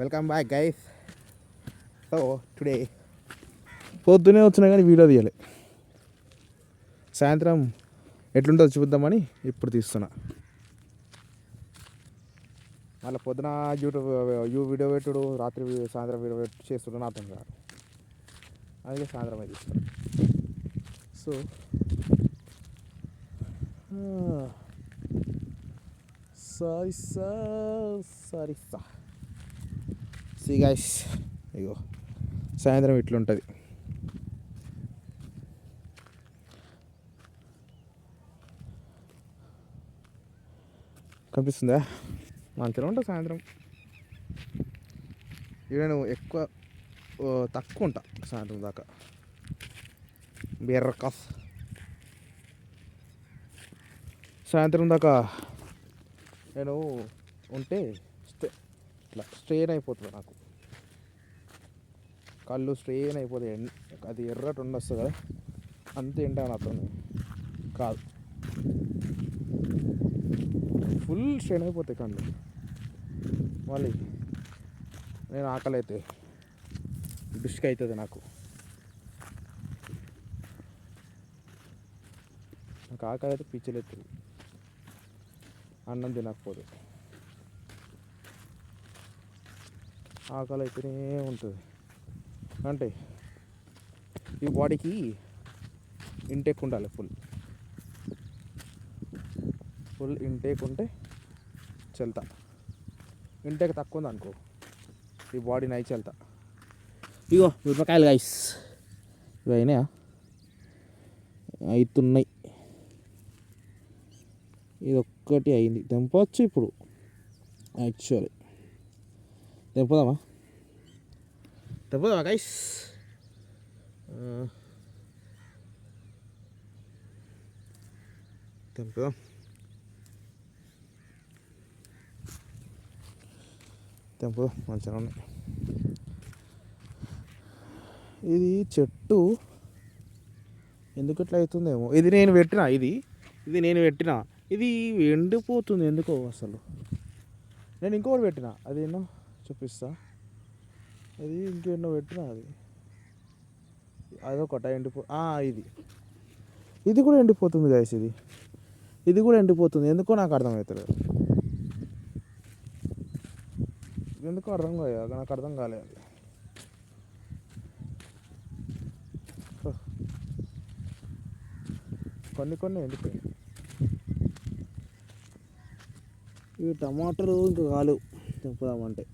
Welcome back guys. So today పొద్దునే వచ్చినా కానీ వీడియో తీయాలి. సాయంత్రం ఎట్లుంటుందో చూద్దామని ఇప్పుడు తీస్తున్నా. మళ్ళీ పొద్దున వీడియో పెట్టుడు, రాత్రి సాయంత్రం వీడియో చేస్తుడు నా అర్థం కాదు. అందుకే సాయంత్రం అయితే తీస్తాను. సో సారీ సి గైస్, ఇగో సాయంత్రం ఇట్లుంటుంది. కనిపిస్తుందా? మంచిగా ఉంటుంది సాయంత్రం. ఇక నేను ఎక్కువ తక్కువ ఉంటా సాయంత్రం దాకా. బెర్రకాస్ సాయంత్రం దాకా నేను ఉంటే ఇట్లా స్ట్రెయిన్ అయిపోతుంది నాకు. కళ్ళు స్ట్రెయిన్ అయిపోతాయి. అది ఎర్రటి ఉండొస్తుంది కదా, అంతే ఏంటో నాతో కాదు, ఫుల్ స్ట్రెయిన్ అయిపోతాయి కళ్ళు. మళ్ళీ నేను ఆకలి అయితే డిస్క్ అవుతుంది నాకు ఆకలి అయితే పిచ్చలేస్తుంది, అన్నం తినకపోదు. ఆకలి అయితేనే ఉంటుంది. అంటే ఈ బాడీకి ఇంటేక్ ఉండాలి, ఫుల్ ఇంటేక్ ఉంటే చెల్తా. ఇంటేక్ తక్కువ ఉంది అనుకో, ఈ బాడీ నై చెల్తా. ఇగో మిరపకాయలు గైస్, ఇవి అయినాయా? అవుతున్నాయి. ఇది ఒక్కటి అయింది, తెంపవచ్చు ఇప్పుడు. యాక్చువల్లీ తెంపుదామా గైస్? తెంపుదాం. మంచిగా ఉన్నాయి. ఇది చెట్టు ఎందుకు ఇట్లా అవుతుందేమో. ఇది నేను పెట్టిన ఇది ఎండిపోతుంది ఎందుకో అసలు. నేను ఇంకొకటి పెట్టిన, అదేనో చూపిస్తా. అది ఇంకెన్నో పెట్టిన, అదొకట ఇది కూడా ఎండిపోతుంది గైస్. ఇది కూడా ఎండిపోతుంది ఎందుకో నాకు అర్థమవుతుంది. ఎందుకో నాకు అర్థం కాలేదు. కొన్ని ఎండిపోయాయి. ఇవి టమాటాలు ఇంకా కాలు తెంపుదామంటే.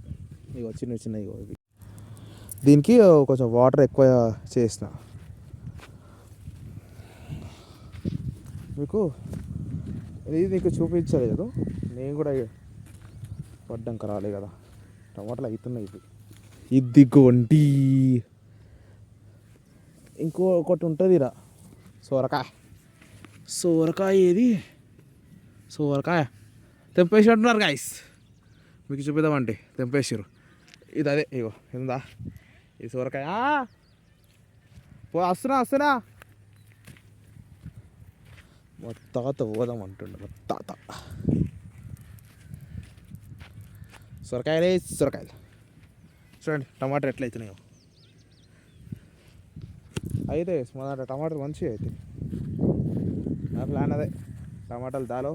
ఇగో చిన్న ఇవి. దీనికి కొంచెం వాటర్ ఎక్కువ చేసిన. నీకు చూపించలేదు, నేను కూడా పడ్డాక రాలే కదా. టమాటాలు అవుతున్నాయి ఇవి. ఇదిగోండి, ఇంకొకటి ఉంటుంది ఇలా, సోరకాయ. ఏది సోరకాయ తెంపేసి అంటున్నారు గైస్. మీకు చూపిద్దామంటే తెంపేసారు. ఇది అదే, ఇగో ఏందా ఈ సోరకాయ. వస్తున్నా మా తాత పోదాం అంటుండ. మా తాత సొరకాయలు చూడండి, టమాటాలు ఎట్లయితున్నాయో. అయితే మన టమాటాలు మంచిగా అవుతాయి. నా ప్లాన్ అదే, టమాటాలు దాలో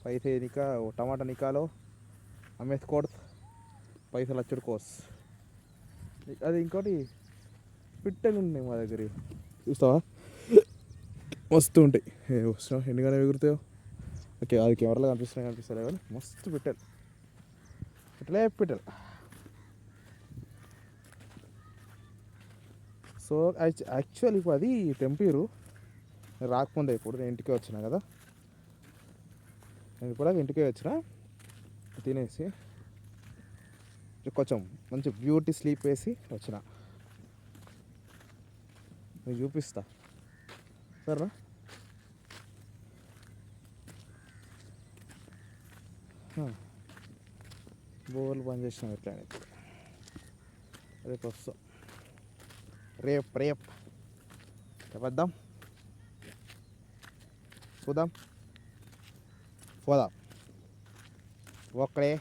పైసే టమాటా నికాలో అమ్మేసుకోడు, పైసలు వచ్చుడు కోస్. అది ఇంకోటి పిట్టలు ఉన్నాయి మా దగ్గర, చూస్తావా? మస్తు ఉంటాయి. వస్తున్నావు ఎన్నికనే ఎగురుతాయో. ఓకే, అది కెమెరాలో కనిపిస్తలే కానీ మస్తు పిట్టలు. సో యాక్చువల్లీ ఇప్పుడు అది తెంపిరు రాకముందే. ఇప్పుడు నేను ఇంటికి వచ్చిన కదా, నేను కూడా ఇంటికే వచ్చిన, తినేసి కొంచెం మంచి బ్యూటీ స్లీప్ వేసి వచ్చిన. నేను చూపిస్తా సరేనా? బోర్లు బంద్ చేసినాం ఎట్లా ఇప్పుడు. రేపు వస్తాం, రేపు వద్దాం, పోదాం ఒక్కడే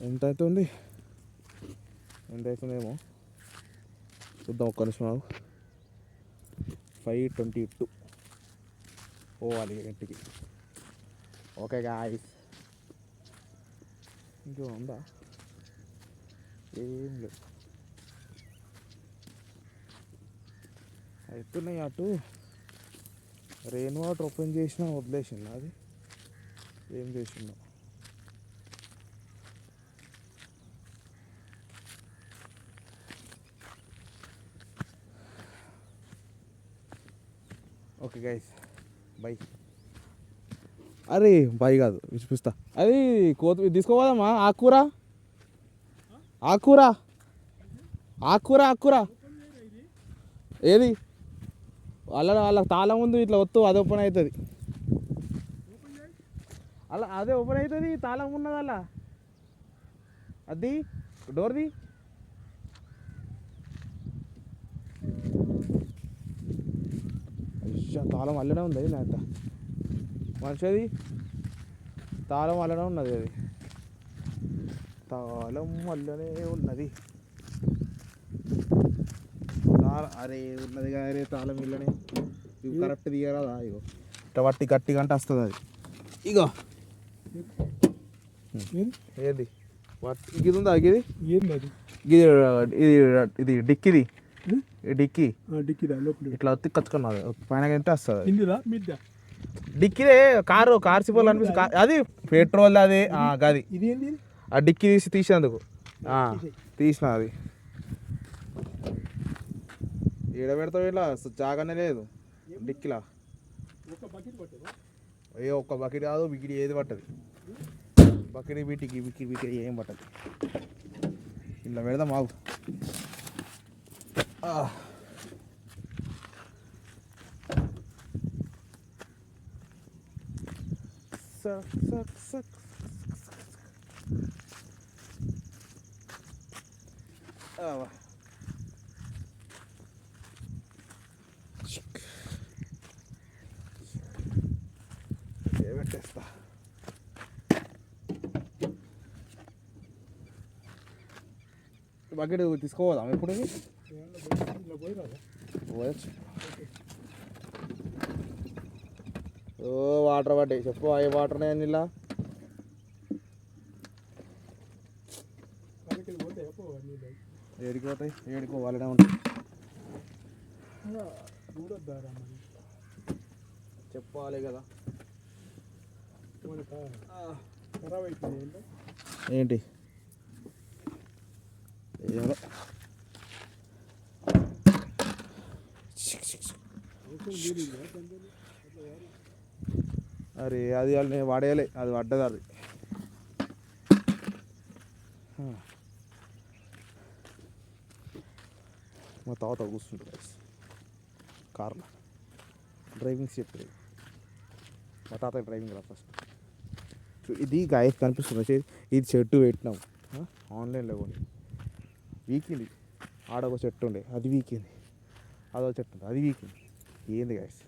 ఎంత అవుతుంది, ఎంత అవుతుందేమో చూద్దాం. ఒక్క నిమిషం 5:22 పోవాలి ఇంటికి. ఓకే గాయ్స్, ఇంకో ఉందా? ఏం లేదు, అవుతున్నాయి. అటు రెయిన్ వాటర్ ఓపెన్ చేసినా వదిలేసింది, అది ఏం చేసిందో. Okay guys, by. అరే బై కాదు, వినిపిస్తా. అది కొత్తిమీర తీసుకోవాలమ్మా. ఆకుకూర ఆకుకూర ఆకుకూర ఆకుకూర ఏది వాళ్ళ తాళం ముందు ఇట్లా వత్తు, అది ఓపెన్ అవుతుంది. అలా అదే ఓపెన్ అవుతుంది, తాళం ఉన్నది అలా. అది డోర్ది తాళం అల్లనే ఉంది. అది అంత మంచిది, తాళం అల్లనే ఉన్నది. అది తాళం అల్లనే ఉన్నది. అరే ఉన్నది కానీ తాళం ఇల్లనే. ఇవి కరెక్ట్ తీయరాదా? ఇగో ఇట్లా పట్టి గట్టిగా అంటే వస్తుంది అది. ఇగో ఏది ఇది ఉందా? ఇది ఏంది? అది ఇది డిక్కిది, డిక్కి ఇట్లా ఒత్తి కచ్చుకున్నది పైన అంటే వస్తుంది. డిక్కీదే కార్ సిపోల్ అనిపిస్తుంది. అది పెట్రోల్, అది గది. ఆ డిక్కీ తీసేందుకు తీసిన. అది ఏడ పెడతావు? ఇట్లా జాగానే లేదు డిక్కీలా. అయ్యో ఒక్క బకెట్ కాదు, బికిడి ఏది పట్టదు. బకెట్ బికిడి ఏం పట్టదు. ఇలా పెడదాం మాకు. పెట్టేస్తా. బకెట్ తీసుకోవద్దాం ఎప్పుడు? ఓ వాటర్ పడ్డాయి. చెప్పు అవి వాటర్ ఉన్నాయని ఇలా ఏడికి పోతాయి? ఏడికి పోవాలనే ఉంటాయి. చెప్పాలి కదా. ఏంటి అరే అది నేను వాడేయాలి, అది పడ్డది. అది మా తాత కూర్చుంటుంది కార్లో, డ్రైవింగ్ సీట్. మా తాత డ్రైవింగ్ రా ఫస్ట్. ఇది గాయ కనిపిస్తుంది. ఇది చెట్టు పెట్టినాం ఆన్లైన్లో కొని. వీకింది. ఆడొక చెట్టు ఉండే, అది వీకింది. అదో చెట్టు ఉంది, అది వీకింది. ఏంది గాయస్,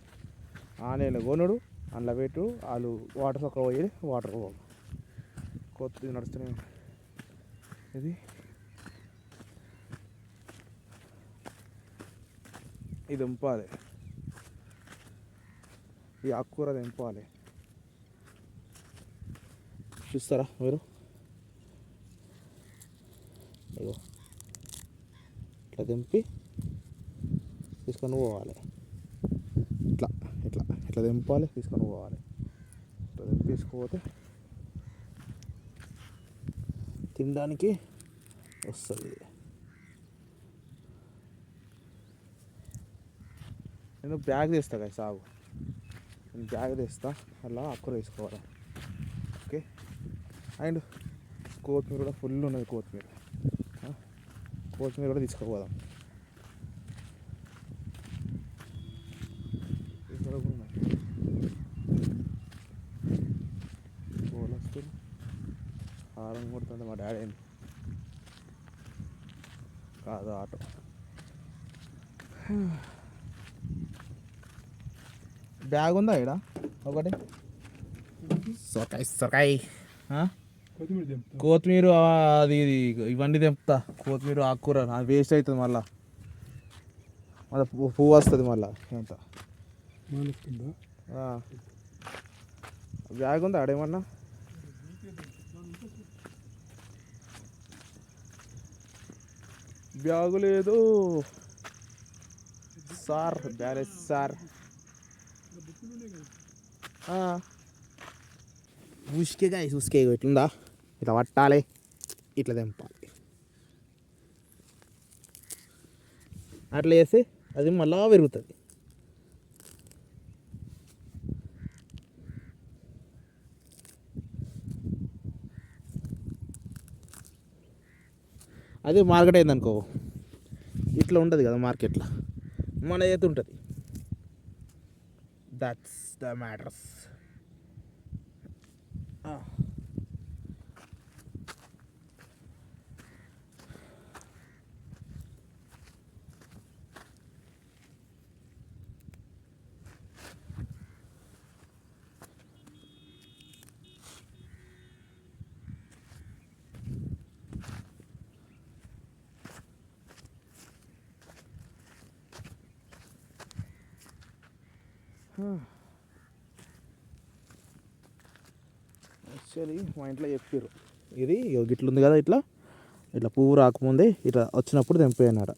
ఆన్లైన్లో కొనుడు, అందులో పెట్టు, వాళ్ళు వాటర్ సొక్క పోయేది, వాటర్ పోవాలి. కొత్తది నడుస్తూనే. ఇది దింపాలి, ఈ ఆకుకూర దింపాలి. చూస్తారా మీరు? ఇగో ఇట్లా దింపి తీసుకొని పోవాలి. ఇట్లా ఇట్లా ఇట్లా దింపాలి, తీసుకొని పోవాలి. ఇట్లా దింపి తీసుకుపోతే తినడానికి వస్తుంది. నేను బ్యాగ్ తీస్తా కదా సాగు, నేను బ్యాగ్ తీస్తా, అలా ఆకుకూర తీసుకోవాలి. ఓకే. అండ్ కొత్తిమీర కూడా ఫుల్ ఉన్నది. కొత్తిమీర కూడా తీసుకోపోదాం. ఇక్కడ కూడా ఉన్నాయి. వస్తుంది, హారం కొడుతుంది. మా డాడీ ఏంది కాదు, ఆటో. బ్యాగ్ ఉందా ఇక్కడ ఒకటి? సొరకాయ సొరకాయ కొత్తిమీర తెంపుతా. కొత్తిమీర అది ఇది ఇవన్నీ తెంపుతా. కొత్తిమీర ఆకుకూర అది వేస్ట్ అవుతుంది మళ్ళీ మళ్ళీ పువ్వు వస్తుంది మళ్ళీ అంత. మానేస్తుందా? బ్యాగ్ ఉందా ఆడేమన్నా? బ్యాగు లేదు సార్, బ్యాలెన్స్ సార్. ఉసుకేగా ఉసుకే ఇట్లుందా, ఇట్లా పట్టాలి, ఇట్లా తెంపాలి. అట్లా చేస్తే అది మళ్ళా పెరుగుతుంది. అదే మార్కెట్ అయిందనుకో ఇట్లా ఉంటుంది కదా, మార్కెట్లో మన చేతి ఉంటుంది. That's the matters. యాక్చువల్లీ మా ఇంట్లో చెప్పారు ఇది గిట్ల ఉంది కదా, ఇట్లా ఇట్లా పువ్వు రాకముందే ఇట్లా వచ్చినప్పుడు తెంపేయన్నాడు.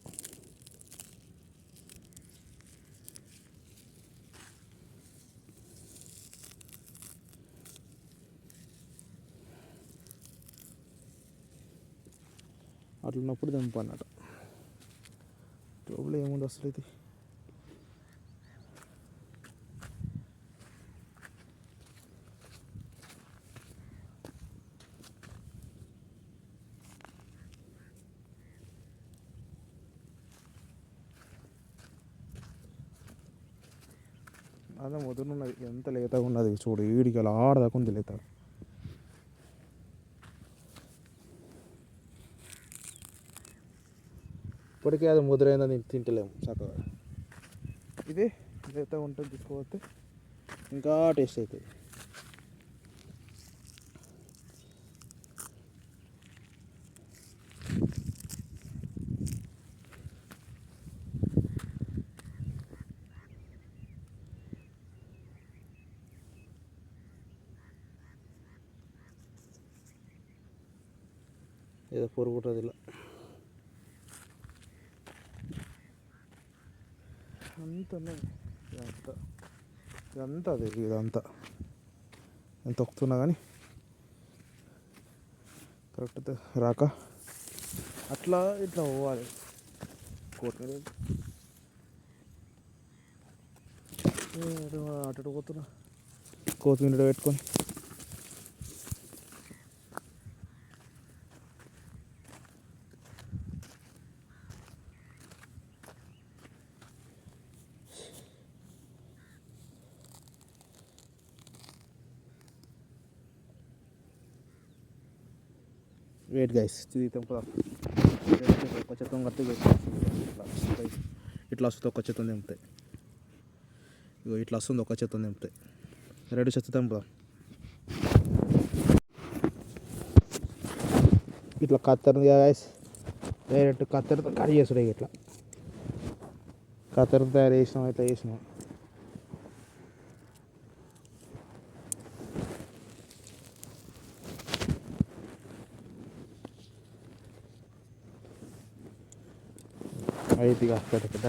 అట్లా ఉన్నప్పుడు తెంపు అన్నాడు. లోపల ఏముంది అసలు ఇది? అదే మొదలున్నది ఎంత లేతగా ఉన్నది చూడు, ఈడికి అలా ఆడదాకా ఉంది లేత. ఇప్పటికే అది ముద్రైందని తింటలేము చక్కగా. ఇది లేతగా ఉంటుంది, తీసుకోపోతే ఇంకా టేస్ట్ అవుతుంది. ఏదో పొరుగుంటుంది ఇలా అంతా ఇదంతా ఇదంతా అదే ఇదంతా నేను తొక్కుతున్నా కానీ కరెక్ట్ రాక అట్లా ఇట్లా పోవాలి. కొత్తిమీర అటు పోతున్నా, కొత్తిమీర పెట్టుకొని వెయిట్ గైస్ తీద్దాం కదా. ఒక చెత్తం కడితే ఇట్లా వస్తుంది, ఒక చెత్తం తెంపుతాయి. ఇగో ఇట్లా వస్తుంది, ఒక చెత్తం తెంపుతాయి. రెండు చెత్త తెంపుదాం. ఇట్లా కత్తెరది గైస్, డైరెక్ట్ కత్తెరతో కట్ చేసుడే. ఇట్లా కత్తెరతో తయారు చేసినాం, ఇట్లా చేసినాం. అయితేగా పెద్ద పెద్ద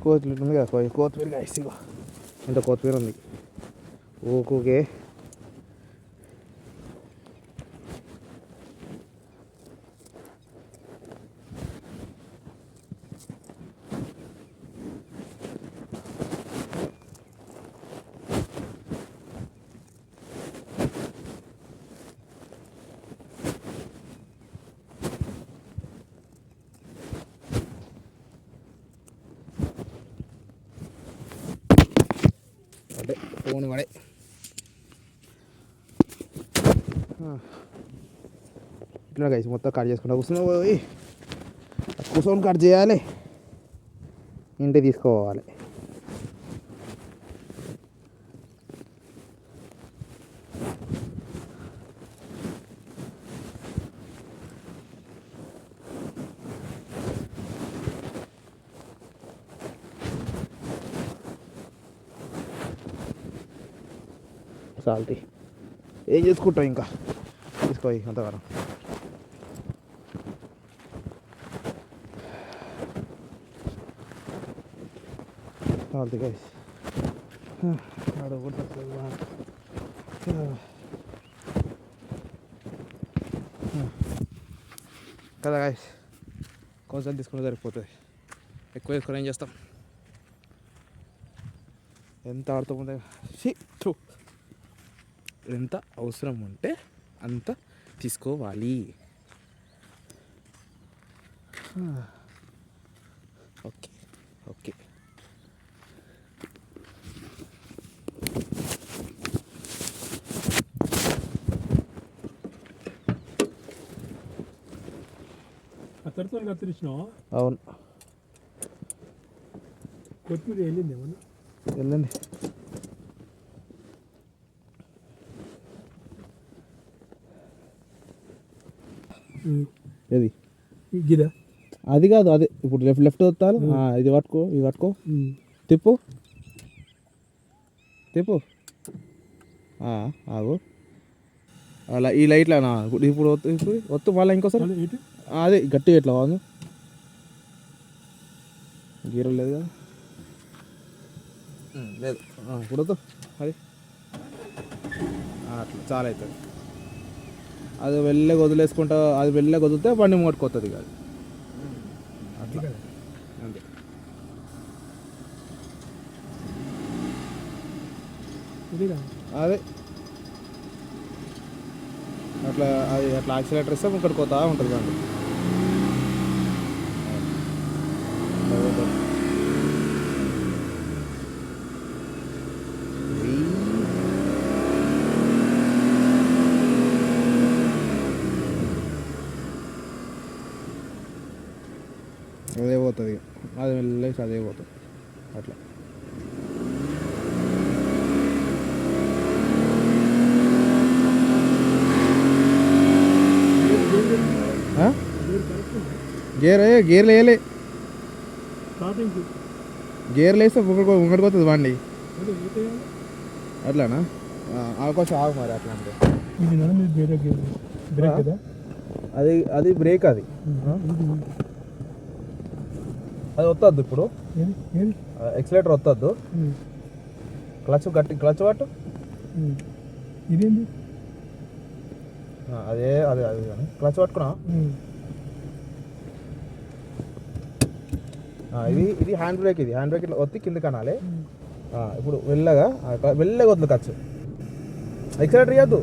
కొత్తిమీర ఉంది కదా, కొత్తిమీర గైస్ ఇగో ఇంత కొత్తిమీర ఉంది. ఓకే పోని పడే ఇట్లా గైస్ మొత్తం కట్ చేసుకుంటా కూర్చొని కూర్చొని కట్ చేయాలి, ఇంటికి తీసుకోవాలి. సాల్తీ ఏం చేసుకుంటావు ఇంకా తీసుకోయి అంతగానం. సాల్తీ గైస్ కదా గైస్, కొంచెం తీసుకుంటే సరిపోతుంది, ఎక్కువ తీసుకొని ఏం చేస్తాం. ఎంత ఆడుతుంటే ఎంత అవసరం ఉంటే అంత తీసుకోవాలి. ఓకే ఓకే అతడితో కత్తిరించినావా? అవును, కొత్తిమీర వెళ్ళింది ఏమన్నా? వెళ్ళండి. ఏది గిదా? అది కాదు, అదే ఇప్పుడు లెఫ్ట్ లెఫ్ట్ వస్తాను. ఇది పట్టుకో, ఇది పట్టుకో, తిప్పు తిప్పు, ఆగు. అలా ఈ లైట్లా ఇప్పుడు ఇప్పుడు వత్తు మళ్ళీ ఇంకోసారి అదే గట్టిగా ఎట్లా బాగుంది, గీరలు లేదు కదా, లేదు ఇప్పుడు వద్దు అది అట్లా చాలా అవుతుంది. అది వెళ్ళగా వదిలేసుకుంటా, అది వెళ్ళగా వదిలితే బండి మూట్టుకొస్తుంది కాదు అట్లా అంతే. అదే అట్లా అది అట్లా యాక్సిలేటర్ ఇస్తే ఇక్కడికి పోతా ఉంటుంది బండి. అదే పోతుంది, అది వెళ్ళేసి అదే పోతుంది అట్లా. గేర్లు వేయలే, గేర్లు వేస్తే ముంగడికి పోతుంది బండి అట్లానా? అవకాశం ఆగు మరి అట్లా అంటే. అది అది బ్రేక్, అది అది వద్దద్దు ఇప్పుడు, ఎక్సిలేటర్ వద్దద్దు, క్లచ్ గట్టి క్లచ్ పట్టు. ఇదేంటి? అదే అదే అది కానీ క్లచ్ పట్టుకున్నా. ఇది ఇది హ్యాండ్ బ్రేక్, ఇది హ్యాండ్ బ్రేక్ ఇట్లా ఒత్తి కింద కనాలి. ఇప్పుడు వెళ్ళగా వెళ్ళగా వద్దు ఖర్చు, ఎక్సిలేటర్ ఇవ్వద్దు,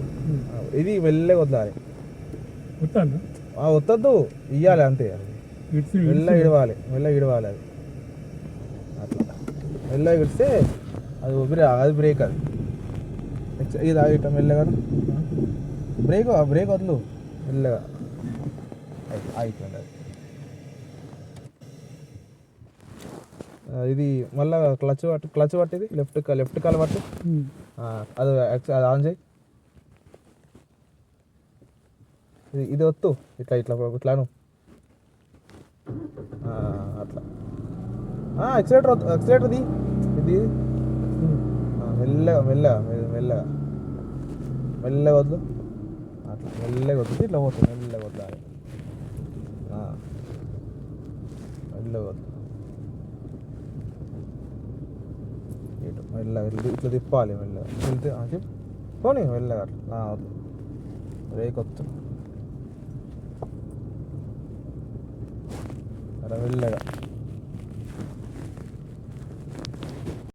ఇది వెళ్ళగా వదలాలి. వద్దద్దు, ఇవ్వాలి అంతే, వెళ్ళ ఇడవాలి, వెళ్ళ ఇడవాలి. అది అట్లా వెళ్ళ ఇడిస్తే అది అది బ్రేక్, అది ఇది ఇట్లా మెల్లగా బ్రేక్, బ్రేక్ వదలు మెల్లగా అయిపోయింది. అది ఇది మళ్ళీ క్లచ్ పట్టిది లెఫ్ట్ కాలు పట్టు, అది అది ఆన్ చేయి. ఇది వద్దు, ఇట్లా ఇట్లా ఇట్లాను అట్లా. ఎక్సిలేటర్ ఇది మెల్లగా మెల్లగా మెల్లగా మెల్లగా వద్దు, అట్లా మెల్లగా వద్దు, ఇట్లా పోతుంది మెల్లగా వద్దాలి, మెల్లగా వద్దు, ఇటు మెల్లగా ఇట్లా తిప్పాలి మెల్లగా, వెళ్తే పోనీ మెల్లగా అట్లా వద్దు, బ్రేక్ వద్దు, అలా మెల్లగా